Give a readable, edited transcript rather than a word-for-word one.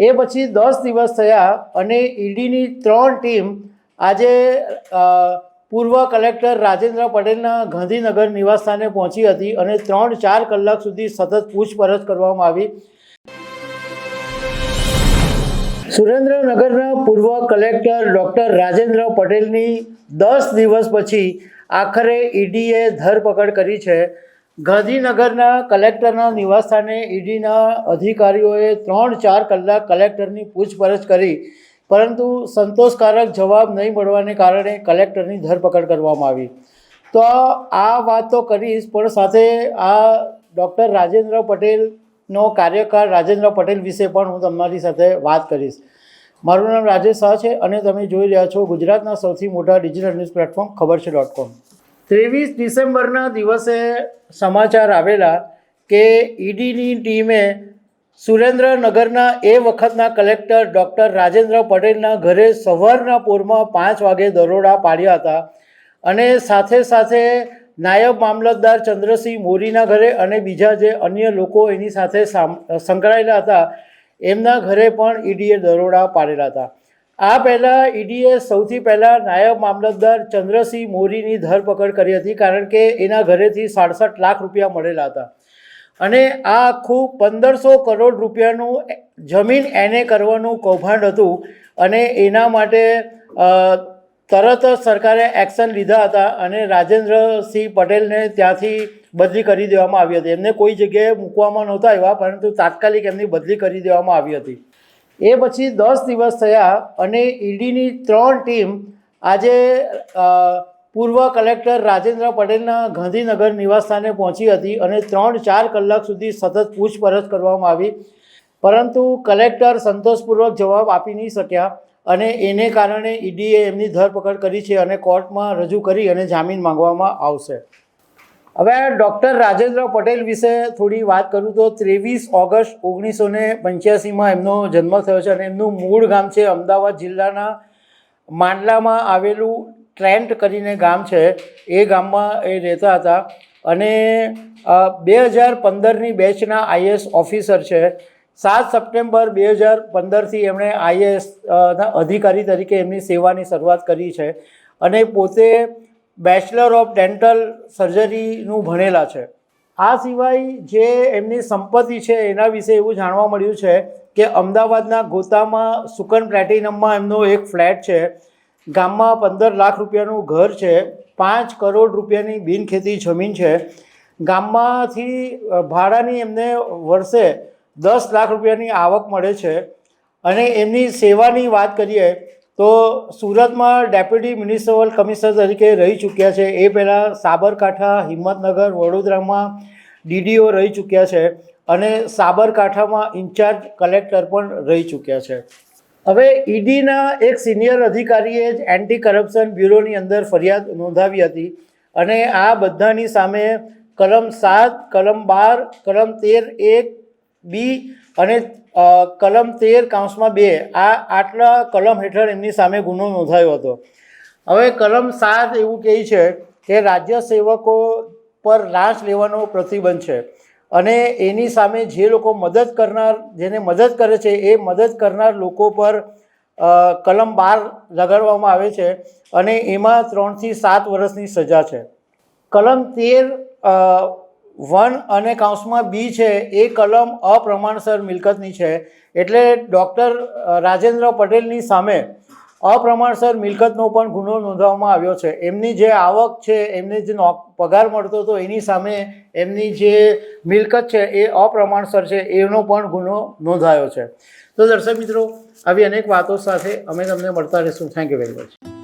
એ પછી 10 દિવસ થયા અને ઈડીની 3 ટીમ આજે પૂર્વ કલેક્ટર રાજેન્દ્ર પટેલના ગાંધીનગર નિવાસસ્થાને પહોંચી હતી અને 3-4 કલાક સુધી સતત પૂછપરછ કરવામાં આવી। સુરેન્દ્રનગરના પૂર્વ કલેક્ટર ડૉક્ટર રાજેન્દ્ર પટેલની 10 દિવસ પછી આખરે ઈડીએ ધરપકડ કરી છે। ગાંધીનગરના કલેક્ટરના નિવાસસ્થાને ઈડીના અધિકારીઓએ 3-4 કલાક કલેક્ટરની પૂછપરછ કરી, પરંતુ સંતોષકારક જવાબ નહીં મળવાને કારણે કલેક્ટરની ધરપકડ કરવામાં આવી। તો આ વાત તો કરીશ, પણ સાથે આ ડૉક્ટર રાજેન્દ્ર પટેલનો કાર્યકાળ રાજેન્દ્ર પટેલ વિશે પણ હું તમારી સાથે વાત કરીશ। મારું નામ રાજેશ શાહ છે અને તમે જોઈ રહ્યા છો ગુજરાતના સૌથી મોટા ડિજિટલ ન્યૂઝ પ્લેટફોર્મ ખબરછે.com। 23 ડિસેમ્બરના દિવસે સમાચાર આવેલા કે ઈડીની ટીમે સુરેન્દ્રનગરના એ વખતના કલેક્ટર ડૉક્ટર રાજેન્દ્ર પટેલના ઘરે સવારના પોરમાં 5 વાગે દરોડા પાડ્યા હતા અને સાથે સાથે નાયબ મામલતદાર ચંદ્રસિંહ મોરીના ઘરે અને બીજા જે અન્ય લોકો એની સાથે સંકળાયેલા હતા એમના ઘરે પણ ઈડીએ દરોડા પાડેલા હતા। આ પહેલાં ઈડીએ સૌથી પહેલાં નાયબ મામલતદાર ચંદ્રસિંહ મોરીની ધરપકડ કરી હતી, કારણ કે એના ઘરેથી 67 લાખ રૂપિયા મળેલા હતા અને આ આખું 1500 કરોડ રૂપિયાનું જમીન એને કરવાનું કૌભાંડ હતું અને એના માટે તરત જ સરકારે એક્શન લીધા હતા અને રાજેન્દ્રસિંહ પટેલને ત્યાંથી બદલી કરી દેવામાં આવી હતી। એમને કોઈ જગ્યાએ મૂકવામાં નહોતા આવ્યા, પરંતુ તાત્કાલિક એમની બદલી કરી દેવામાં આવી હતી। એ પછી 10 દિવસ થયા અને ઈડીની 3 ટીમ આજે પૂર્વ કલેક્ટર રાજેન્દ્ર પટેલના ગાંધીનગર નિવાસસ્થાને પહોંચી હતી અને 3-4 કલાક સુધી સતત પૂછપરછ કરવામાં આવી, પરંતુ કલેક્ટર સંતોષપૂર્વક જવાબ આપી નહીં શક્યા અને એને કારણે ઈડીએ એમની ધરપકડ કરી છે અને કોર્ટમાં રજૂ કરી અને જામીન માંગવામાં આવશે। હવે ડૉક્ટર રાજેન્દ્ર પટેલ વિશે થોડી વાત કરું તો 23 ઓગસ્ટ 1985માં એમનો જન્મ થયો છે અને એમનું મૂળ ગામ છે અમદાવાદ જિલ્લાના માંડલામાં આવેલું ટ્રેન્ટ કરીને ગામ છે। એ ગામમાં એ રહેતા હતા અને 2015ની બેચના આઈએએસ ઓફિસર છે। 7 સપ્ટેમ્બર 2015થી એમણે આઈએએસના અધિકારી તરીકે એમની સેવાની શરૂઆત કરી છે અને પોતે બેચલર ઓફ ડેન્ટલ સર્જરીનું ભણેલા છે। આ સિવાય જે એમની સંપત્તિ છે એના વિશે એવું જાણવા મળ્યું છે કે અમદાવાદના ગોતામાં સુકન પ્લેટિનમમાં એમનો એક ફ્લેટ છે, ગામમાં 15 લાખ રૂપિયાનું ઘર છે, 5 કરોડ રૂપિયાની બિનખેતી જમીન છે, ગામમાંથી ભાડાની એમને વર્ષે 10 લાખ રૂપિયાની આવક મળે છે અને એમની સેવાની વાત કરીએ તો સુરતમાં ડેપ્યુટી મ્યુનિસિપલ કમિશનર તરીકે રહી ચૂક્યા છે। એ પહેલાં સાબરકાંઠા, હિંમતનગર, વડોદરામાં ડીડીઓ રહી ચૂક્યા છે અને સાબરકાંઠામાં ઇન્ચાર્જ કલેક્ટર પણ રહી ચૂક્યા છે। હવે ઈડીના એક સિનિયર અધિકારીએ જ એન્ટી કરપ્શન બ્યુરોની અંદર ફરિયાદ નોંધાવી હતી અને આ બધાની સામે કલમ 7, કલમ 12, કલમ 13(1)(b) અને કલમ 13(2) આટલા કલમ હેઠળ એમની સામે ગુનો નોંધાયો હતો। હવે કલમ 7 એવું કહે છે કે રાજ્ય સેવકો પર લાંચ લેવાનો પ્રતિબંધ છે અને એની સામે જે લોકો મદદ કરનાર, જેને મદદ કરે છે એ મદદ કરનાર લોકો પર કલમ 12 લગાડવામાં આવે છે અને એમાં 3 થી 7 વર્ષની સજા છે। કલમ 13(1) અને (b) છે એ કલમ અપ્રમાણસર મિલકતની છે, એટલે ડૉક્ટર રાજેન્દ્ર પટેલની સામે અપ્રમાણસર મિલકતનો પણ ગુનો નોંધવામાં આવ્યો છે। એમની જે આવક છે, એમને જે પગાર મળતો હતો એની સામે એમની જે મિલકત છે એ અપ્રમાણસર છે, એનો પણ ગુનો નોંધાયો છે। તો દર્શક મિત્રો, આવી અનેક વાતો સાથે અમે તમને મળતા રહીશું। Thank you very much.